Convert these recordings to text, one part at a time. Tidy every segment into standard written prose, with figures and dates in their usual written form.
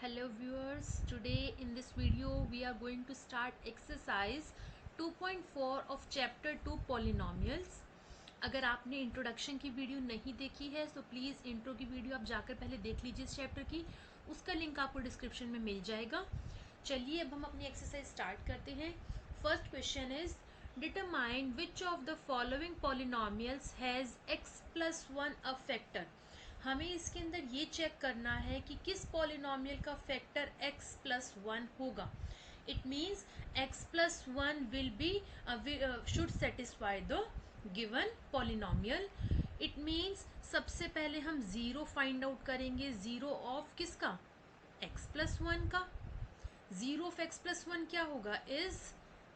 Hello viewers, today in this video we are going to start exercise 2.4 of chapter 2 polynomials. अगर आपने introduction की video नहीं देखी है तो प्लीज़ इंट्रो की वीडियो आप जाकर पहले देख लीजिए इस चैप्टर की, उसका लिंक आपको डिस्क्रिप्शन में मिल जाएगा। चलिए अब हम अपनी एक्सरसाइज स्टार्ट करते हैं। First question is determine which of the following polynomials has x+1 a factor. हमें इसके अंदर ये चेक करना है कि किस पॉलिनोमियल का फैक्टर x+1 होगा। It means x+1 will be should satisfy the given polynomial. It means सबसे पहले हम जीरो फाइंड आउट करेंगे। जीरो ऑफ किसका? x+1 का। जीरो ऑफ x+1 क्या होगा? इज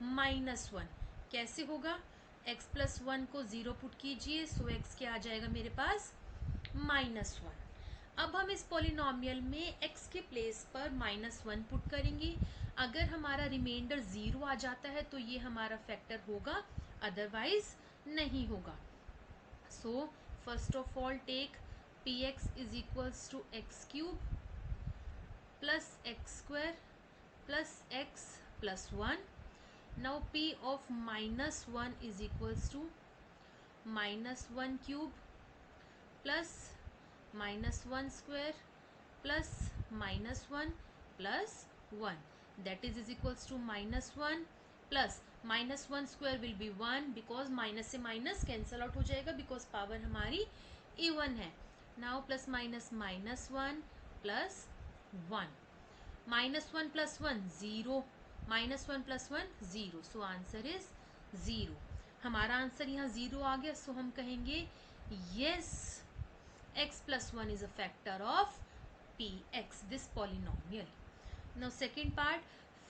-1। कैसे होगा? x+1 को जीरो पुट कीजिए, सो x क्या आ जाएगा मेरे पास? -1। अब हम इस पॉलिनोमियल में x के प्लेस पर -1 पुट करेंगे। अगर हमारा रिमाइंडर जीरो आ जाता है तो ये हमारा फैक्टर होगा, अदरवाइज नहीं होगा। So first of all take px is equals to x³ plus x² plus x plus 1। Now p of -1 is equals to -1³ plus -1² plus -1 plus 1, that is equals to -1 plus -1² will be 1 because minus से minus cancel out हो जाएगा because power हमारी even है। Now plus -1 plus 1, -1 plus 1 0, -1 plus 1 0, so answer is 0। हमारा answer यहाँ 0 आ गया, सो हम कहेंगे yes, x+1 is a factor of px, this polynomial. Now second part,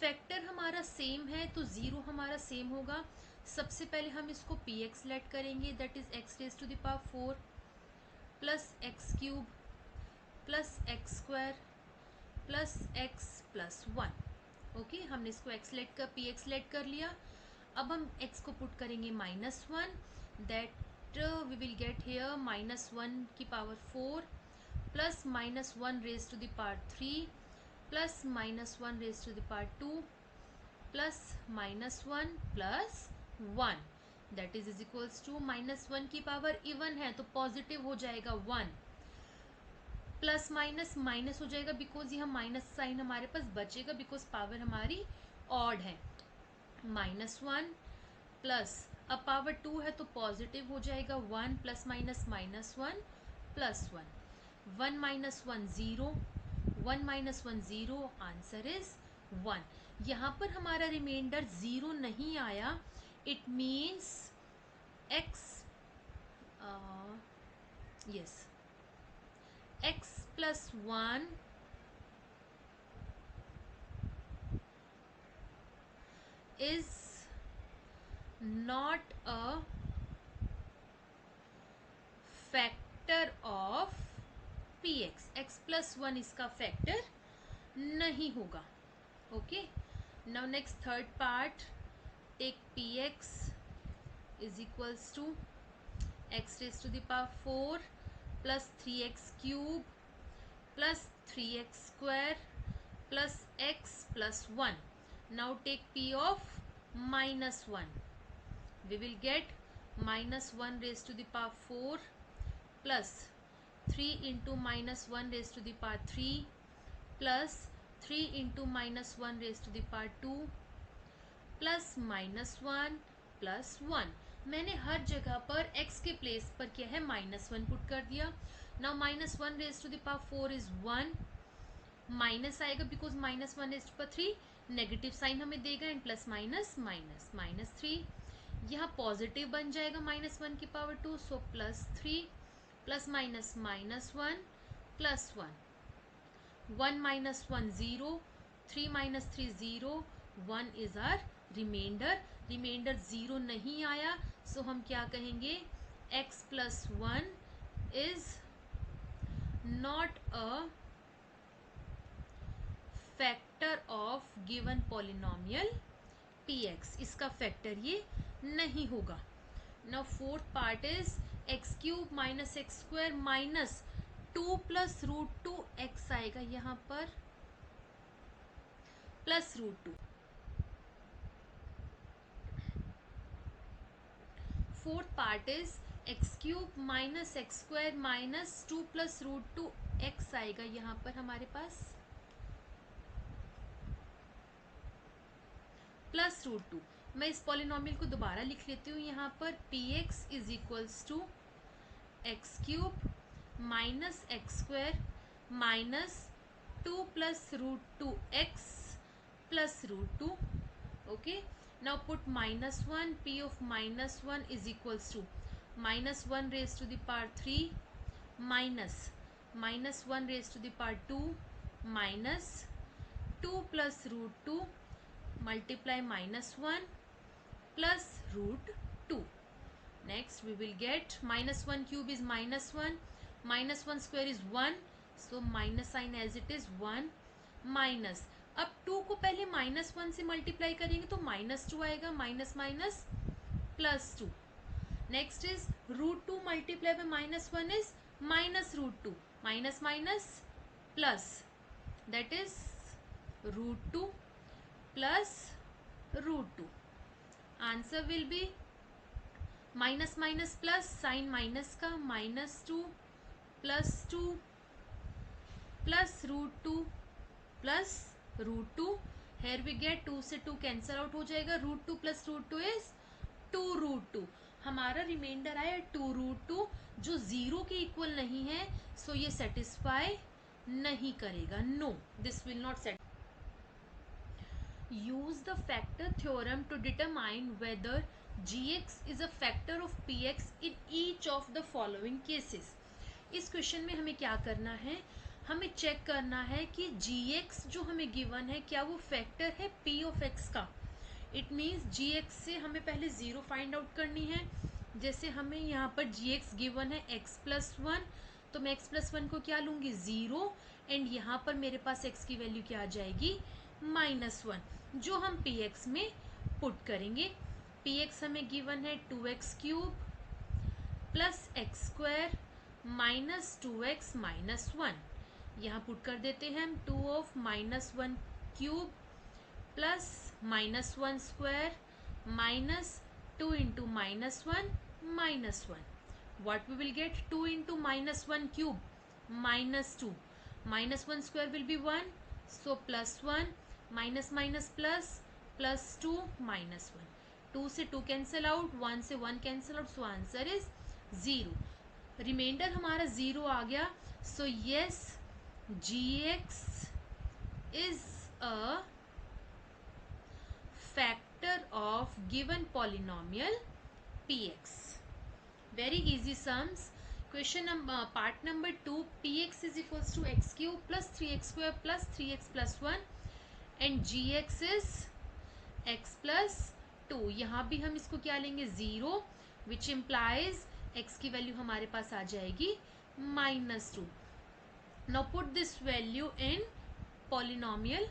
factor हमारा सेम है तो जीरो हमारा सेम होगा। सबसे पहले हम इसको px लेट करेंगे, that is x⁴ plus x³ plus x² plus x plus 1। Okay, हमने इसको px लेट कर लिया। अब हम x को पुट करेंगे -1, that we will get here -1 की power 4 plus -1 raised to the power 3 plus -1 raised to the power 2 plus -1 plus 1, that is equals to -1 की पावर इवन है तो पॉजिटिव हो जाएगा 1, प्लस माइनस माइनस हो जाएगा बिकॉज यहाँ माइनस साइन हमारे पास बचेगा बिकॉज पावर हमारी ऑड है। -1 प्लस अब पावर 2 है तो पॉजिटिव हो जाएगा 1 plus minus -1 plus 1, 1 - 1 0, 1 - 1 0, answer is 1। यहाँ पर हमारा रिमाइंडर 0 नहीं आया, it means x+1 is not a factor of px, x+1 इसका फैक्टर नहीं होगा। Okay, now next third part, take px is equals to x⁴ plus 3x³ plus 3x² plus x plus 1। Now take p of -1, we will get -1 raised to the power 4 plus 3 into -1 raised to the power 3 plus 3 into -1 raised to the power 2 plus -1 plus 1। मैंने हर जगह पर x के place पर क्या है -1 put कर दिया। Now -1 raised to the power 4 is 1, minus आएगा because -1 raised to the power 3 negative sign हमें देगा एंड प्लस माइनस माइनस -3, यहाँ पॉजिटिव बन जाएगा -1 की power 2, so +3 plus minus -1 plus 1, 1 - 1 0, 3 - 3 0, 1 is are reminder. Reminder 0 नहीं आया, सो हम क्या कहेंगे? x+1 is not a factor of given polynomial px, इसका फैक्टर ये नहीं होगा। Now fourth part is x³ - x² -2 + √2x आएगा यहाँ पर plus root 2. Fourth part is x cube minus x square minus 2 plus root 2 x आएगा यहाँ पर हमारे पास प्लस रूट 2. मैं इस पॉलिनोमियल को दोबारा लिख लेती हूँ यहाँ पर px is equals to x cube minus x square minus 2 plus root 2 x plus root 2. Okay, now put minus 1, p of minus 1 is equals to minus 1 raised to the power 3 minus 1 raised to the power 2 minus 2 plus root 2 multiply minus 1 plus root 2. Next we will get minus 1 cube is minus 1, minus 1 square is 1, so minus sign as it is 1 minus. अब 2 को पहले minus 1 से multiply करेंगे तो minus 2 आएगा, minus minus plus 2. Next is root 2 multiply by minus 1 is minus root 2, minus minus plus, that is root 2 plus root 2. Answer will be minus minus plus, sign minus का, minus 2 plus 2 plus root 2 plus root 2. Here we get 2 से 2 cancel out हो जाएगा, root 2 plus root 2 is 2 root 2. हमारा reminder आया 2 root 2 जो 0 के equal नहीं है, सो ये सेटिस्फाई नहीं करेगा. No, this will not set. Use the factor theorem to determine whether gx is a factor of px in each of the following cases. इस क्वेश्चन में हमें क्या करना है, हमें चेक करना है कि gx जो हमें गिवन है क्या वो फैक्टर है p ऑफ x का. इट मीन्स gx से हमें पहले 0 फाइंड आउट करनी है. जैसे हमें यहाँ पर gx गिवन है x प्लस 1, तो मैं x प्लस 1 को क्या लूँगी 0, एंड यहाँ पर मेरे पास x की वैल्यू क्या आ जाएगी माइनस 1, जो हम px में पुट करेंगे. px हमें गिवन है 2x cube plus x square minus 2x minus 1. यहाँ पुट कर देते हैं हम 2 of minus 1 cube plus minus 1 square minus 2 into minus 1 minus 1. what we will get 2 into minus 1 cube minus 2, minus 1 square will be 1, so plus 1 minus minus plus 2 minus 1. 2 से 2 cancel out, 1 से 1 cancel out, so answer is 0. Reminder हमारा 0 आ गया, so yes gx is a factor of given polynomial px. Very easy sums. Question number part number 2, px is equals to x cube plus 3x square plus 3x plus 1 and gx is x plus 2. यहाँ भी हम इसको क्या लेंगे 0, which implies x की value हमारे पास आ जाएगी minus 2. Now put this value in polynomial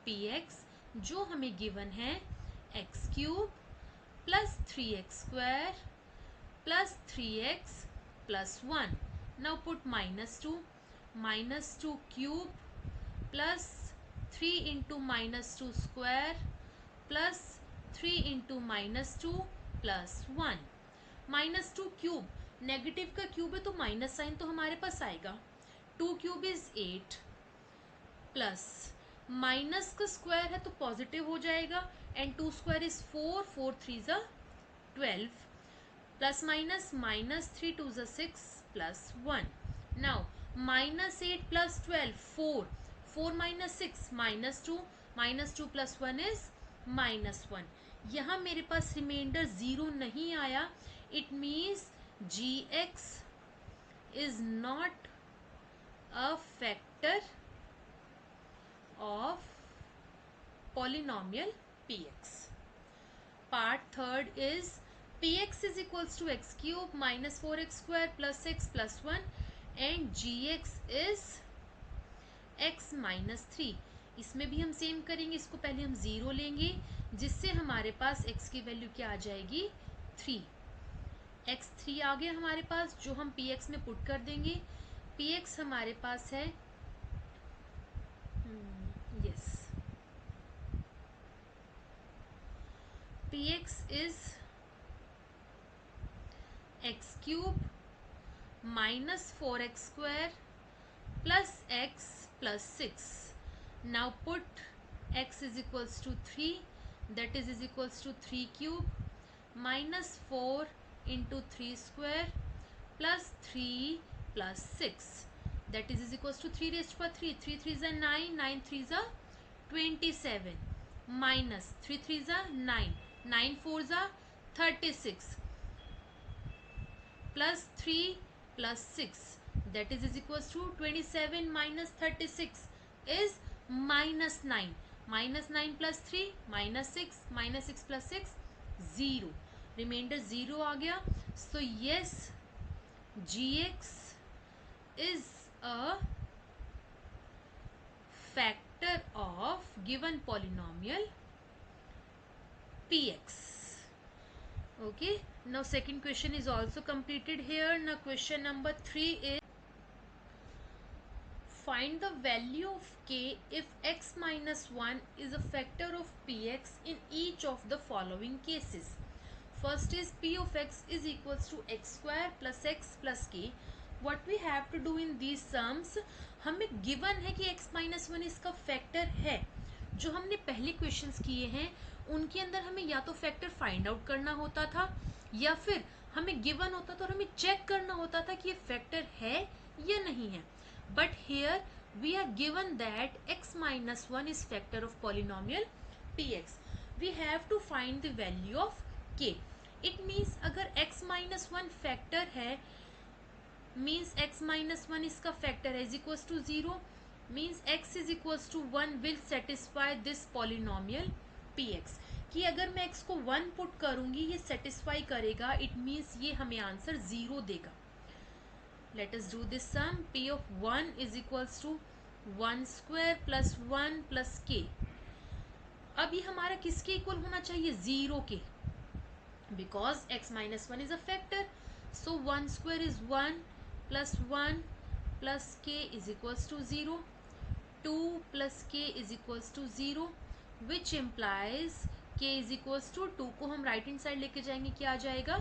px जो हमें गिवन है x cube plus 3x square plus 3x plus 1. Now put minus 2 cube plus 3 into minus 2 square plus 3 into minus 2 plus 1. Minus 2 cube, negative का cube है तो minus sign तो हमारे पास आएगा. 2 cube is 8 plus minus का square है तो positive हो जाएगा, एंड 2 स्क्वायर इज 4, 4 3 ज़ा 12 प्लस माइनस माइनस 3 2 ज़ा 6 plus 1. Now minus 8 plus 12 4, 4 minus 6 minus 2 plus 1 is minus 1. यहाँ मेरे पास रिमाइंडर 0 नहीं आया, it means gx is not a factor of polynomial px. Part third is px is equals to x cube minus 4x square plus x plus 1 and gx is x minus 3. इसमें भी हम same करेंगे, इसको पहले हम 0 लेंगे जिससे हमारे पास x की वैल्यू क्या आ जाएगी 3. x 3 आ गया हमारे पास जो हम px में पुट कर देंगे. px हमारे पास है yes px is x cube minus 4x square plus x plus 6. Now put x is equals to 3, that is equals to 3 cube minus 4 into 3 square plus 3 plus 6, that is equals to 3 raised to power 3. 3 3s are 9, 9 3s are 27, minus 3 3s are 9, 9 4s are 36, plus 3 plus 6, that is equals to 27 minus 36 is minus 9. Minus 9 plus 3 minus 6, minus 6 plus 6 0, reminder 0 आ गया. So yes, gx is a factor of given polynomial px. Okay, now second question is also completed here. Now question number 3 is find the value of k if x minus 1 is a factor of px in each of the following cases. First is p of x is equals to x square plus x plus k. What we have to do in these sums, हमें given है कि x minus 1 इसका factor है. जो हमने पहले questions किए हैं उनके अंदर हमें या तो फैक्टर फाइंड आउट करना होता था या फिर हमें गिवन होता था और हमें चेक करना होता था कि ये फैक्टर है या नहीं है. But here we are given that x minus 1 is factor of polynomial px. We have to find the value of k. It means अगर x minus 1 फैक्टर है means x minus 1 इसका फैक्टर है is equals to 0, means x is equals to 1 will satisfy this polynomial px. कि अगर मैं x को 1 put करूंगी ये सेटिस्फाई करेगा, इट मीन्स ये हमें आंसर 0 देगा. Let us do this sum. p of 1 is equals to 1 square plus 1 plus k. अब ये हमारा किसके इक्वल होना चाहिए? 0 के, because x minus 1 is a factor. So 1 square is 1 plus 1 plus k is equals to 0. 2 plus k is equals to 0, which implies k is equals to 2 को हम right hand side लेके जाएंगे, क्या आ जाएगा?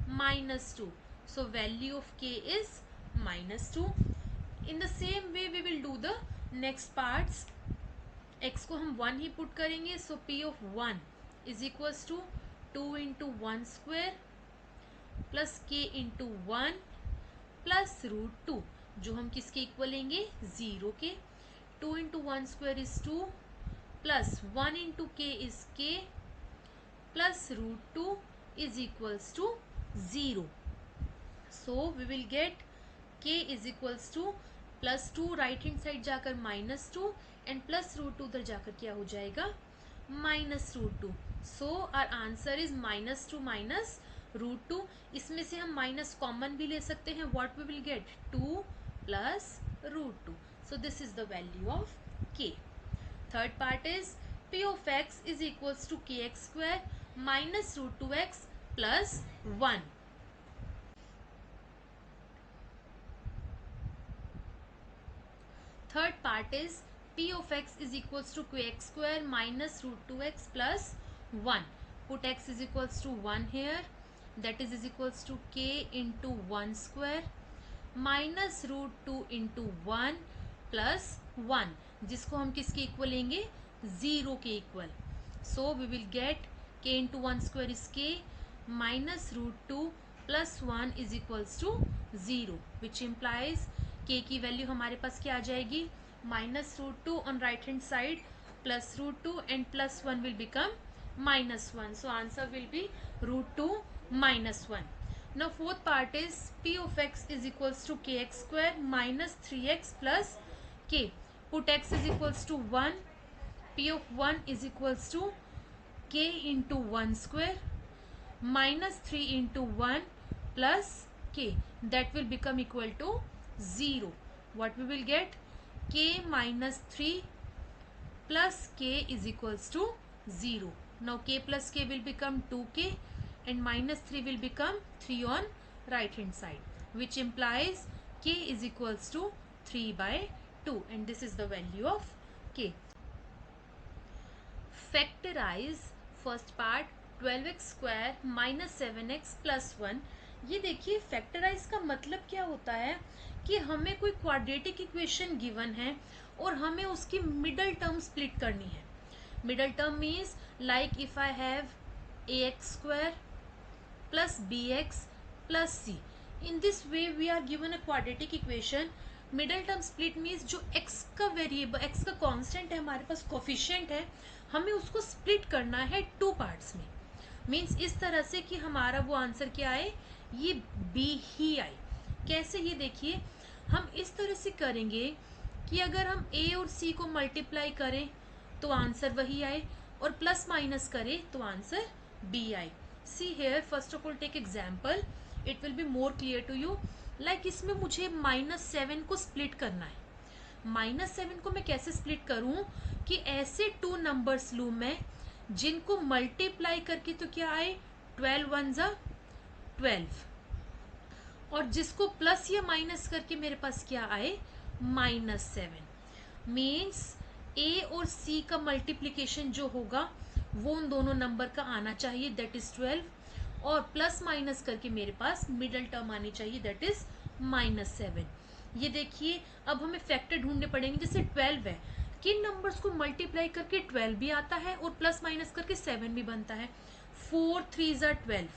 -2. So value of k is -2. In the same way we will do the next parts. x को हम 1 ही put करेंगे. So p of 1 is equals to 2 into 1 square plus k into 1 plus √2, जो हम किसके इक्वल लेंगे? 0 के. 2 into 1 square is 2 plus 1 into k is k plus √2 is equals to 0. So we will get k is equals to plus 2 right hand side जाकर -2 and plus √2 उधर जाकर क्या हो जाएगा? -√2. So our answer is -2 minus √2. इसमें से हम minus common भी ले सकते हैं. What we will get? 2 plus √2. So this is the value of k. Third part is p of x is equals to kx square minus √2x plus 1. Third part is p of x is equals to kx square minus √2x plus 1. Put x is equals to 1 here, that is equals to k into 1 square minus √2 into 1 plus 1, जिसको हम किसके equal लेंगे? 0 के equal. So we will get k into 1 square is k minus √2 plus 1 is equals to 0, which implies k की value हमारे पास क्या आ जाएगी? -√2 on right hand side plus √2 and plus 1 will become -1. So answer will be √2 minus 1. Now fourth part is p of x is equals to kx square minus 3x plus k. Put x is equals to 1. p of 1 is equals to k into 1 square minus 3 into 1 plus k. That will become equal to 0. What we will get? k minus 3 plus k is equals to 0. Now k plus k will become 2k and minus 3 will become 3 on right hand side, which implies k is equals to 3 by 2, and this is the value of k. Factorize first part 12x² minus 7x plus 1। ये देखिए factorise का मतलब क्या होता है कि हमें कोई क्वाड्रेटिक इक्वेशन गिवन है और हमें उसकी मिडल टर्म स्प्लिट करनी है। Middle term means like if I have ax² plus bx plus c. In this way we are given a quadratic equation. Middle term split means जो x का variable, x का constant है, हमारे पास coefficient है, हमें उसको स्प्लिट करना है टू पार्ट्स में। मीन्स इस तरह से कि हमारा वो आंसर क्या आए, ये b ही आए। कैसे, ये देखिए हम इस तरह से करेंगे कि अगर हम a और c को मल्टीप्लाई करें तो आंसर वही आए, और प्लस माइनस करें तो आंसर b आए। See here, first of all take example, it will be more clear to you. Like इसमें मुझे -7 को स्प्लिट करना है। -7 को मैं कैसे स्प्लिट करूं कि ऐसे टू नंबर्स लूं मैं जिनको मल्टीप्लाई करके तो क्या आए, 12 1 जा 12, और जिसको प्लस या माइनस करके मेरे पास क्या आए, -7। मीन्स a और c का मल्टीप्लीकेशन जो होगा वो उन दोनों नंबर का आना चाहिए, दैट इज 12, और प्लस माइनस करके मेरे पास मिडल टर्म आनी चाहिए, दैट इज -7। ये देखिए अब हमें फैक्टर ढूंढने पड़ेंगे। जैसे 12 है, किन नंबर्स को मल्टीप्लाई करके 12 भी आता है और प्लस माइनस करके 7 भी बनता है। 4 3 जा 12,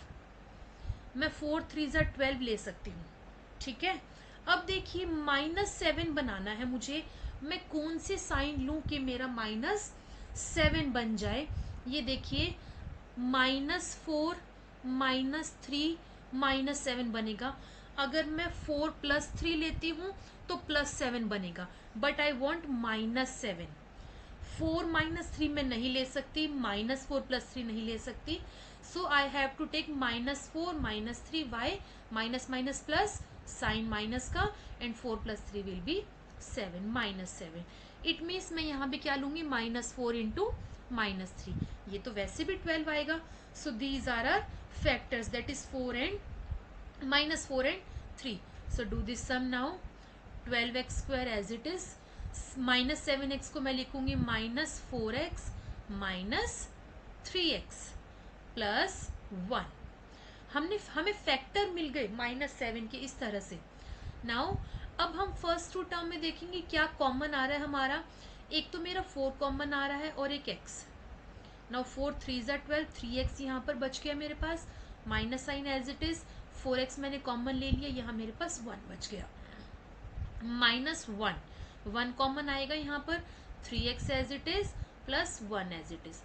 मैं 4 3 जा 12 ले सकती हूँ, ठीक है। अब देखिए -7 बनाना है मुझे, मैं कौन से साइन लूं कि मेरा -7 बन जाए। ये देखिए -4 -3 -7 बनेगा। अगर मैं 4 + 3 लेती हूँ तो +7 बनेगा, बट आई वॉन्ट -7। 4 - 3 मैं नहीं ले सकती, -4 + 3 नहीं ले सकती, so I have to take -4 -3। Why, minus minus plus, sign minus का, and 4 + 3 will be 7, -7। It means मैं यहाँ पे क्या लूंगी, -4 × -3, ये तो वैसे भी 12 आएगा। So these are are factors, that is -4 and 3. So do this sum now. 12x² as it is, -7x को मैं लिखूंगी -4x -3x प्लस 1। हमें फैक्टर मिल गए -7 के, इस तरह से। नाउ अब हम फर्स्ट टू टर्म में देखेंगे क्या कॉमन आ रहा है हमारा। एक तो मेरा 4 कॉमन आ रहा है और एक x। नाउ 4 3 जा 12, 3x यहाँ पर बच गया मेरे पास, minus sign as it is, 4x मैंने कॉमन ले लिया, यहाँ मेरे पास 1 बच गया, -1 1 कॉमन आएगा यहाँ पर, 3x as it is plus 1 as it is,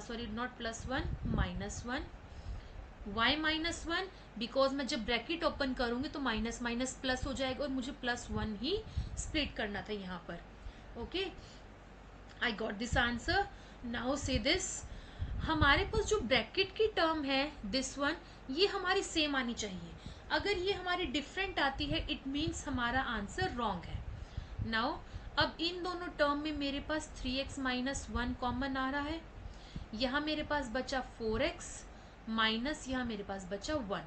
sorry not +1 -1। Why -1, because मैं जब ब्रैकेट ओपन करूंगी तो माइनस माइनस प्लस हो जाएगा और मुझे +1 ही स्प्लिट करना था यहाँ पर। Okay, I got this answer. Now से दिस, हमारे पास जो ब्रैकेट की टर्म है दिस वन, ये हमारी सेम आनी चाहिए। अगर ये हमारी डिफरेंट आती है इट मीन्स हमारा आंसर रॉन्ग है। नाउ अब इन दोनों टर्म में मेरे पास 3x - 1 कॉमन आ रहा है, यहाँ मेरे पास बचा 4x माइनस, यहाँ मेरे पास बचा 1।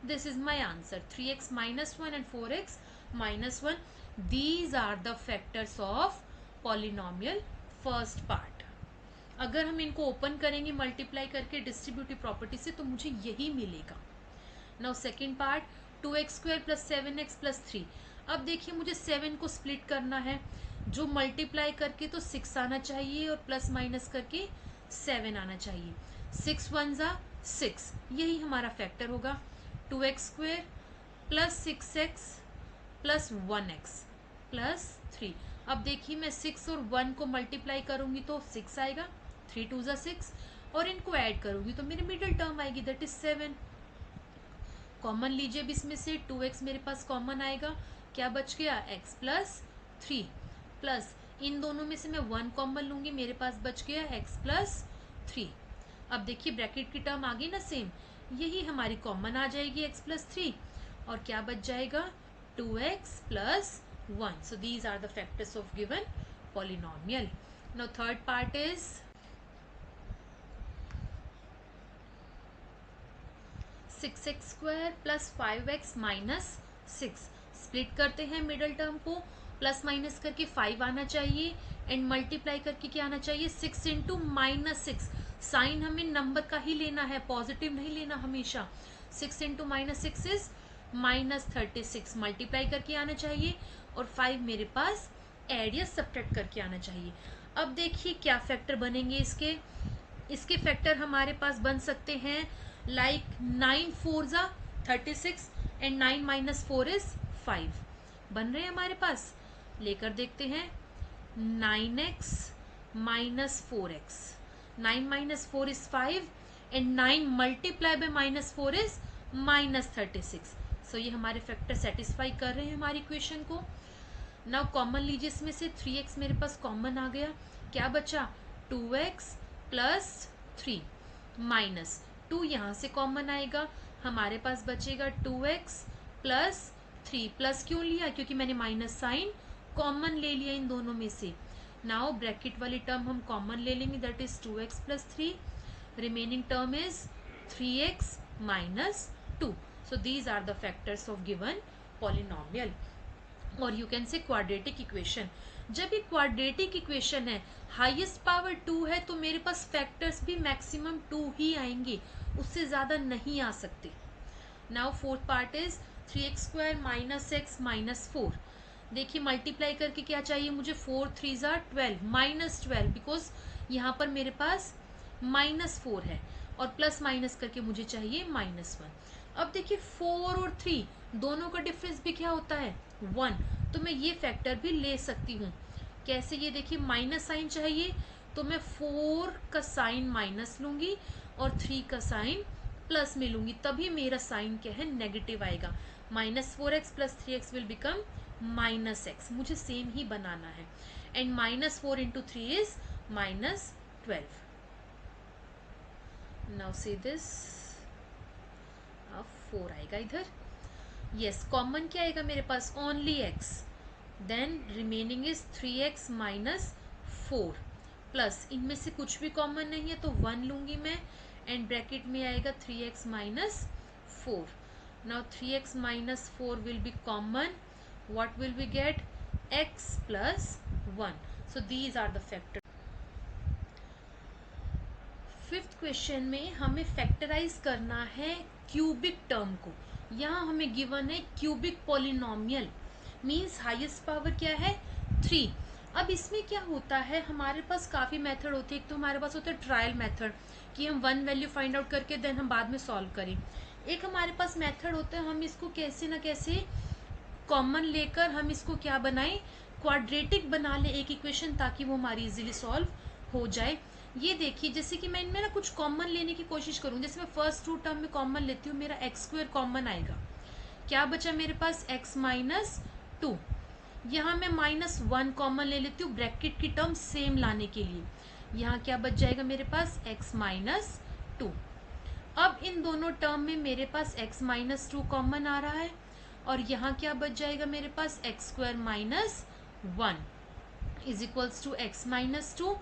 This is my answer, 3x - 1 and 4x - 1। These are the factors of polynomial first part. अगर हम इनको ओपन करेंगे मल्टीप्लाई करके डिस्ट्रीब्यूटिव प्रॉपर्टी से तो मुझे यही मिलेगा। Now second part, 2x² + 7x + 3। अब देखिए मुझे 7 को स्प्लिट करना है, जो मल्टीप्लाई करके तो 6 आना चाहिए और प्लस माइनस करके 7 आना चाहिए। 6 1 जा 6, यही हमारा फैक्टर होगा। 2x² + 6x + 1x + 3। अब देखिए मैं 6 और 1 को मल्टीप्लाई करूंगी तो 6 आएगा, 3 2 जा 6, और इनको ऐड करूंगी तो मेरी मिडिल टर्म आएगी, दैट इज 7। कॉमन लीजिए अब इसमें से, 2x मेरे पास कॉमन आएगा, क्या बच गया, x + 3 प्लस इन दोनों में से मैं 1 कॉमन लूंगी, मेरे पास बच गया x + 3। अब देखिए ब्रैकेट की टर्म आ गई ना सेम, यही हमारी कॉमन आ जाएगी x + 3, और क्या बच जाएगा, 2x + 1। So these are the factors of given polynomial. Now third part is 6x² + 5x - 6। Split करते हैं मिडल टर्म को, प्लस माइनस करके 5 आना चाहिए एंड मल्टीप्लाई करके क्या आना चाहिए, 6 × -6। साइन हमें नंबर का ही लेना है, पॉजिटिव नहीं लेना हमेशा। 6 इंटू -6 इज -36, मल्टीप्लाई करके आना चाहिए, और 5 मेरे पास ऐड या सब्ट्रैक्ट करके आना चाहिए। अब देखिए क्या फैक्टर बनेंगे इसके फैक्टर हमारे पास बन सकते हैं लाइक 9 4 जा 36 एंड 9 - 4 इज 5 बन रहे हैं हमारे पास। लेकर देखते हैं 9x - 4x, 9 - 4 is 5 and 9 multiply by -4 is -36। सो ये हमारे फैक्टर सेटिस्फाई कर रहे हैं हमारी इक्वेशन को। नाउ कॉमन लीजिए, इसमें से 3x मेरे पास कॉमन आ गया, क्या बचा 2x प्लस 3 माइनस 2 यहाँ से कॉमन आएगा, हमारे पास बचेगा 2x प्लस 3। प्लस क्यों लिया, क्योंकि मैंने माइनस साइन कॉमन ले लिया इन दोनों में से। नाउ ब्रैकेट वाली टर्म हम कॉमन ले लेंगे, that is 2x plus 3, remaining term is 3x minus 2। So these are the factors of given polynomial, और you can say quadratic equation. जब ये क्वाड्रेटिक इक्वेशन है, हाईएस्ट पावर 2 है, तो मेरे पास फैक्टर्स भी मैक्सिमम 2 ही आएंगे, उससे ज्यादा नहीं आ सकते। Now fourth part is 3x² - x - 4। देखिए मल्टीप्लाई करके क्या चाहिए मुझे, 4 3 जा 12 -12, बिकॉज यहाँ पर मेरे पास -4 है, और प्लस माइनस करके मुझे चाहिए -1। अब देखिए 4 और 3 दोनों का डिफरेंस भी क्या होता है 1, तो मैं ये फैक्टर भी ले सकती हूँ। कैसे, ये देखिए माइनस साइन चाहिए, तो मैं 4 का साइन माइनस लूंगी और 3 का साइन प्लस में लूंगी, तभी मेरा साइन क्या है नेगेटिव आएगा। -4x plus 3x will become -x, मुझे सेम ही बनाना है। And -4 into 3 is -12। Now see this, अब 4 आएगा इधर, यस कॉमन क्या आएगा मेरे पास, only x, then remaining is 3x minus 4 plus, इनमें से कुछ भी कॉमन नहीं है तो 1 लूंगी मैं, एंड ब्रैकेट में आएगा 3x minus 4। Now 3x minus 4 will be common, what will we get, x plus 1। so these are the factors। Fifth question में हमें फैक्टराइज करना है क्यूबिक टर्म को। यहाँ हमें गिवन है cubic polynomial, means highest power क्या है 3। अब इसमें क्या होता है, हमारे पास काफी मेथड होते हैं। एक तो हमारे पास होता है ट्रायल मेथड, कि हम 1 वैल्यू फाइंड आउट करके देन हम बाद में सॉल्व करें। एक हमारे पास मेथड होता है, हम इसको कैसे ना कैसे कॉमन लेकर हम इसको क्या बनाएं, क्वाड्रेटिक बना ले एक इक्वेशन, ताकि वो हमारी इजीली सॉल्व हो जाए। ये देखिए, जैसे कि मैं इनमें ना कुछ कॉमन लेने की कोशिश करूँ, जैसे मैं फर्स्ट टू टर्म में कॉमन लेती हूँ, मेरा x² कॉमन आएगा, क्या बचा मेरे पास x माइनस 2। यहाँ मैं -1 कॉमन ले लेती हूँ ब्रैकेट की टर्म सेम लाने के लिए, यहाँ क्या बच जाएगा मेरे पास x माइनस 2। अब इन दोनों टर्म में मेरे पास x माइनस 2 कॉमन आ रहा है, और यहाँ क्या बच जाएगा मेरे पास x² minus 1 is equals to x minus 2।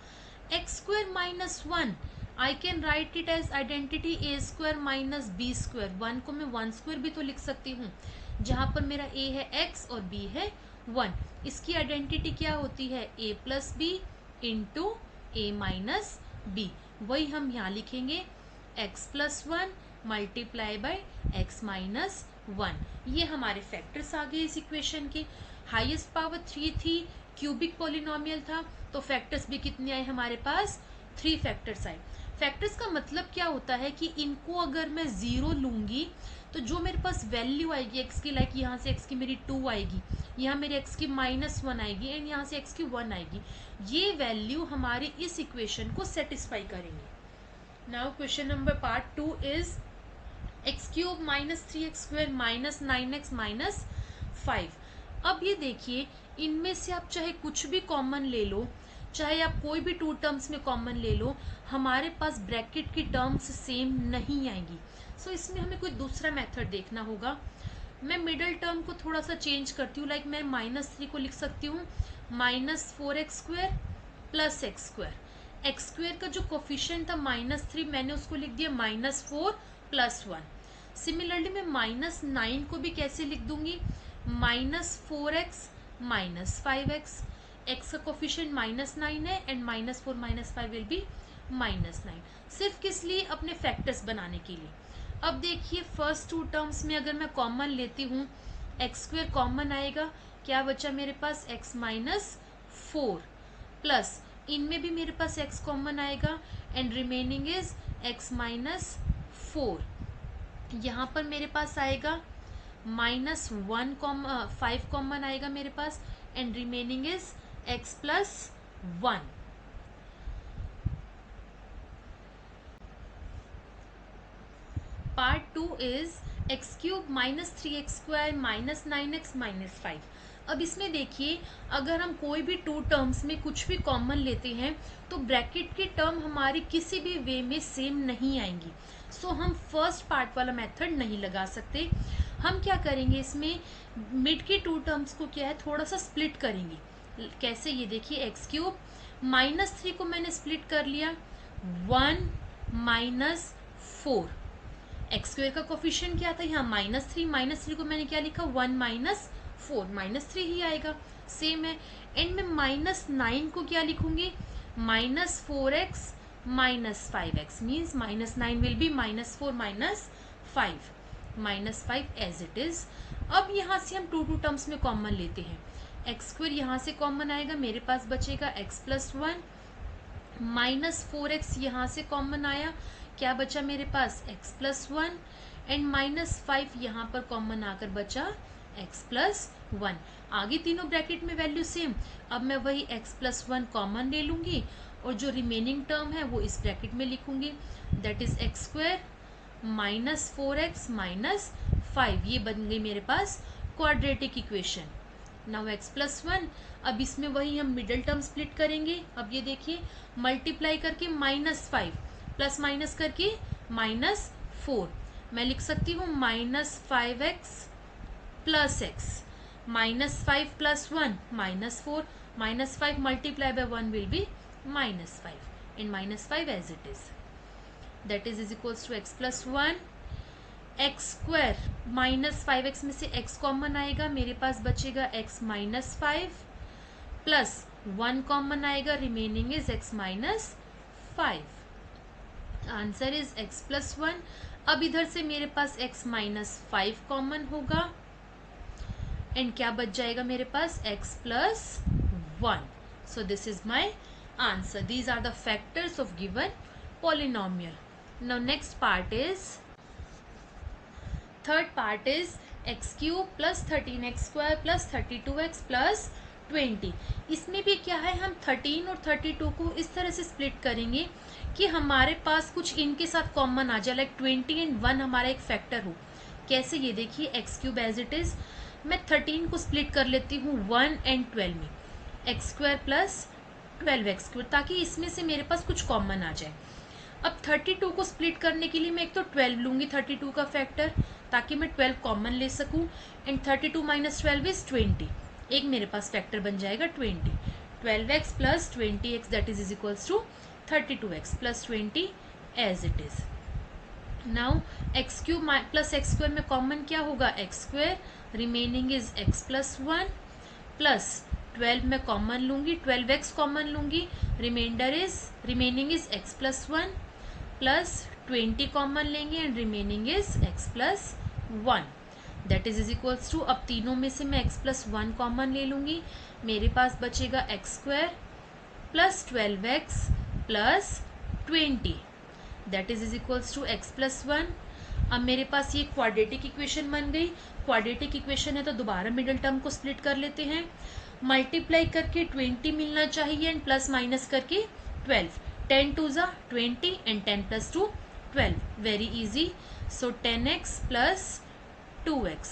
x² minus 1 I can write it as identity a² minus b²। 1 को मैं 1² भी तो लिख सकती हूँ, जहाँ पर मेरा a है x और b है 1। इसकी आइडेंटिटी क्या होती है, a plus b into a minus b. वही हम यहाँ लिखेंगे x plus 1 multiply by x minus 1। ये हमारे फैक्टर्स आ गए इस इक्वेशन के। हाईएस्ट पावर 3 थी, क्यूबिक पॉलिनोमियल था, तो फैक्टर्स भी कितने आए हमारे पास, 3 फैक्टर्स आए। फैक्टर्स का मतलब क्या होता है कि इनको अगर मैं 0 लूंगी तो जो मेरे पास वैल्यू आएगी x की, लाइक यहाँ से x की मेरी 2 आएगी, यहाँ मेरे x की -1 आएगी, एंड यहाँ से x की 1 आएगी, ये वैल्यू हमारी इस इक्वेशन को सेटिस्फाई करेंगे। Now question number part 2 is x³ minus 3x² minus 9x minus 5। अब ये देखिए, इनमें से आप चाहे कुछ भी कॉमन ले लो, चाहे आप कोई भी 2 टर्म्स में कॉमन ले लो, हमारे पास ब्रैकेट की टर्म्स सेम नहीं आएंगी। सो इसमें हमें कोई दूसरा मेथड देखना होगा। मैं मिडल टर्म को थोड़ा सा चेंज करती हूँ, लाइक मैं -3 को लिख सकती हूँ -4x² प्लस x²। x² का जो कोफिशिएंट था -3, मैंने उसको लिख दिया -4 प्लस 1। सिमिलरली मैं -9 को भी कैसे लिख दूंगी, -4x माइनस 5x। x का कोफिशिएंट -9 है, एंड -4 - 5 विल बी -9। सिर्फ किस लिए? अपने फैक्टर्स बनाने के लिए। अब देखिए फर्स्ट टू टर्म्स में अगर मैं कॉमन लेती हूँ, एक्स स्क्वेयर कॉमन आएगा, क्या बचा मेरे पास? x -4 प्लस इनमें भी मेरे पास x कॉमन आएगा एंड रिमेनिंग इज x -4। यहाँ पर मेरे पास आएगा -1 5 कॉमन आएगा मेरे पास and remaining is x +1। Part 2 is x³ -3x² -9x -5। अब इसमें देखिए अगर हम कोई भी टू टर्म्स में कुछ भी कॉमन लेते हैं तो ब्रैकेट की टर्म हमारी किसी भी वे में सेम नहीं आएंगी। सो हम फर्स्ट पार्ट वाला मेथड नहीं लगा सकते। हम क्या करेंगे, इसमें मिड की टू टर्म्स को क्या है थोड़ा सा स्प्लिट करेंगे। कैसे? ये देखिए x³ -3 को मैंने स्प्लिट कर लिया 1 -4। एक्स स्क्वेयर का कोफिशिएंट क्या था यहाँ? -3 को मैंने क्या लिखा? 1 -4 -3 ही आएगा, सेम है। एंड में -9 को क्या लिखूंगी? -4x -5x means -9 will be -4 -5 as it is. अब यहाँ से हम टू टर्म्स में कॉमन लेते हैं। एक्स स्क्वेयर यहाँ से कॉमन आएगा, मेरे पास बचेगा x +1 -4x यहाँ से कॉमन आया, क्या बचा मेरे पास? x +1 एंड -5 यहाँ पर कॉमन आकर बचा x +1। आगे तीनों ब्रैकेट में वैल्यू सेम। अब मैं वही x +1 कॉमन ले लूंगी और जो रिमेनिंग टर्म है वो इस ब्रैकेट में लिखूंगी, दैट इज x² -4x -5। ये बन गई मेरे पास क्वाड्रेटिक इक्वेशन। नाउ x +1, अब इसमें वही हम मिडिल टर्म स्प्लिट करेंगे। अब ये देखिए मल्टीप्लाई करके -5 प्लस माइनस करके -4, मैं लिख सकती हूँ -5x + x -5 + 1 -4 -5 multiply by 1 will be -5 and -5 as it is, that is equals to x +1। x² -5x में से x कॉमन आएगा, मेरे पास बचेगा x -5 प्लस 1 कॉमन आएगा, remaining is x -5। Answer is x +1। अब इधर से मेरे पास x -5 कॉमन होगा एंड क्या बच जाएगा मेरे पास? x +1। So this is my answer. These are the factors of given polynomial. Now next part is, third part is x³ + 13x² + 32x + 20। इसमें भी क्या है, हम 13 और 32 को इस तरह से स्प्लिट करेंगे कि हमारे पास कुछ इनके साथ कॉमन आ जाए, लाइक 20 एंड 1 हमारा एक फैक्टर हो। कैसे? ये देखिए x³ एज इट इज, मैं 13 को स्प्लिट कर लेती हूँ 1 एंड 12 में, x² + 12x², ताकि इसमें से मेरे पास कुछ कॉमन आ जाए। अब 32 को स्प्लिट करने के लिए मैं एक तो 12 लूंगी 32 का फैक्टर, ताकि मैं 12 कॉमन ले सकूं एंड 32 - 12 इज 20, एक मेरे पास फैक्टर बन जाएगा 20। 12x + 20x that is equals to 32x + 20 as it is. Now x³ + x² में कॉमन क्या होगा? x², remaining is x +1 plus 12 में कॉमन लूंगी, 12x कॉमन लूंगी, remaining is x +1 plus 20 common लेंगे and remaining is x +1, that is equals to, अब तीनों में से मैं x +1 कॉमन ले लूंगी, मेरे पास बचेगा x² + 12x + 20, that is equals to x +1। अब मेरे पास ये क्वाड्रेटिक इक्वेशन बन गई। क्वाड्रेटिक इक्वेशन है तो दोबारा मिडिल टर्म को स्प्लिट कर लेते हैं, मल्टीप्लाई करके 20 मिलना चाहिए एंड प्लस माइनस करके 12, 10 2 ज़ा 20 and 10 + 2 12, very easy. So 10x + 2x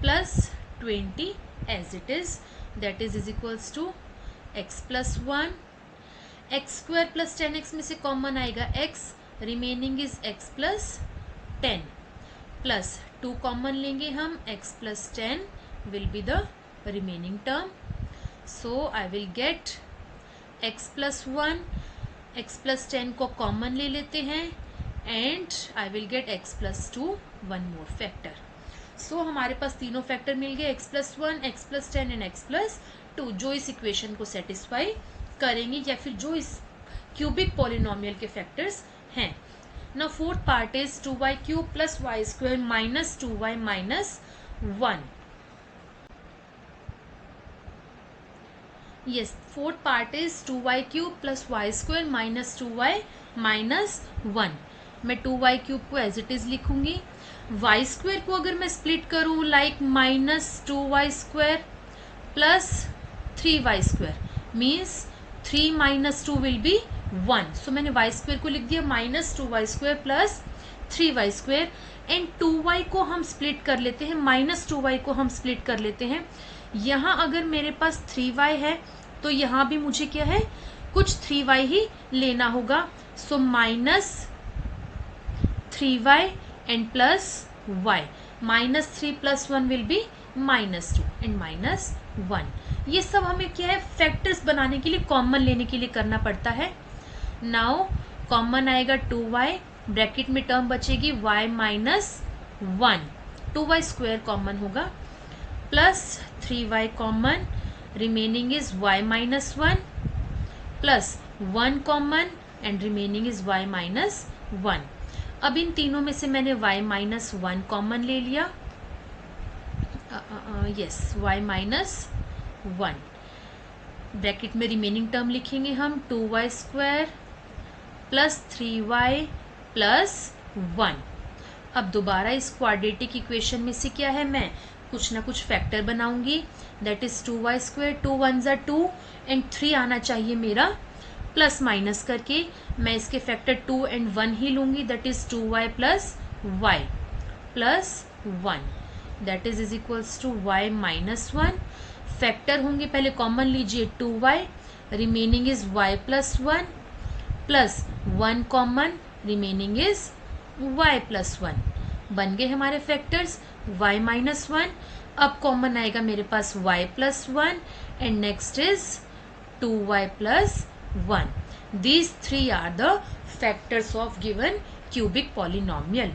+ 20 as it is, that is equals to x +1। x² + 10x में से कॉमन आएगा x, remaining is x + 10 plus 2 common लेंगे हम, x + 10 will be the remaining term, so I will get x +1, x + 10 को common ले लेते हैं and I will get x +2, one more factor. So हमारे पास तीनों फैक्टर मिल गए, x +1, x + 10 एंड x +2, जो इस इक्वेशन को सेटिस्फाई करेंगे या फिर जो इस क्यूबिक पॉलिनोमियल के फैक्टर्स हैं। Now fourth part is 2y cube plus y square minus 2y minus 1. Yes, fourth part is 2y cube plus y square minus 2y minus 1. मैं 2y क्यूब को एज इट इज लिखूंगी. y square को अगर मैं split करूं like minus 2y square plus 3y square means 3 minus 2 will be 1. सो मैंने y square को लिख दिया minus 2y square plus 3y square and 2y को हम स्प्लिट कर लेते हैं, माइनस 2y को हम स्प्लिट कर लेते हैं. यहाँ अगर मेरे पास 3y है तो यहाँ भी मुझे क्या है, कुछ 3y ही लेना होगा. So minus 3y and plus y. Minus 3 plus 1 will be minus 2 and minus 1. ये सब हमें क्या है, फैक्टर्स बनाने के लिए, कॉमन लेने के लिए करना पड़ता है. नाउ कॉमन आएगा 2y, ब्रैकेट में टर्म बचेगी y minus 1, 2y square common होगा plus 3y common, remaining is y minus 1 plus 1 common and remaining is y minus 1. अब इन तीनों में से मैंने y minus 1 कॉमन ले लिया. Yes, y minus 1. ब्रैकेट में रिमेनिंग टर्म लिखेंगे हम 2y square plus 3y plus 1. अब दोबारा इस क्वाड्रेटिक इक्वेशन में से क्या है, मैं कुछ ना कुछ फैक्टर बनाऊंगी. दैट इज 2y स्क्वायर, 2 1 ज़ा 2 एंड 3 आना चाहिए मेरा प्लस माइनस करके. मैं इसके फैक्टर 2 एंड 1 ही लूंगी. That is 2y plus y plus 1. That is equals to y minus 1. Factor होंगे, पहले कॉमन लीजिए 2y, remaining is y plus 1 plus 1 common, remaining is y plus 1. बन गए हमारे फैक्टर्स y माइनस 1. अब कॉमन आएगा मेरे पास y plus 1 and next is 2y plus 1. These 3 are the factors of given cubic polynomial.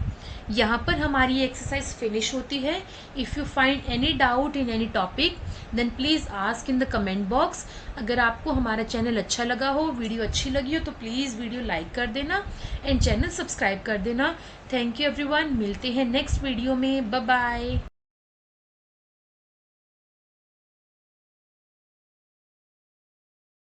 यहाँ पर हमारी एक्सरसाइज फिनिश होती है. If you find any doubt in any topic then please ask in the comment box. अगर आपको हमारा channel अच्छा लगा हो, वीडियो अच्छी लगी हो तो प्लीज़ वीडियो लाइक कर देना एंड चैनल सब्सक्राइब कर देना. Thank you everyone. मिलते हैं नेक्स्ट वीडियो में. Bye bye.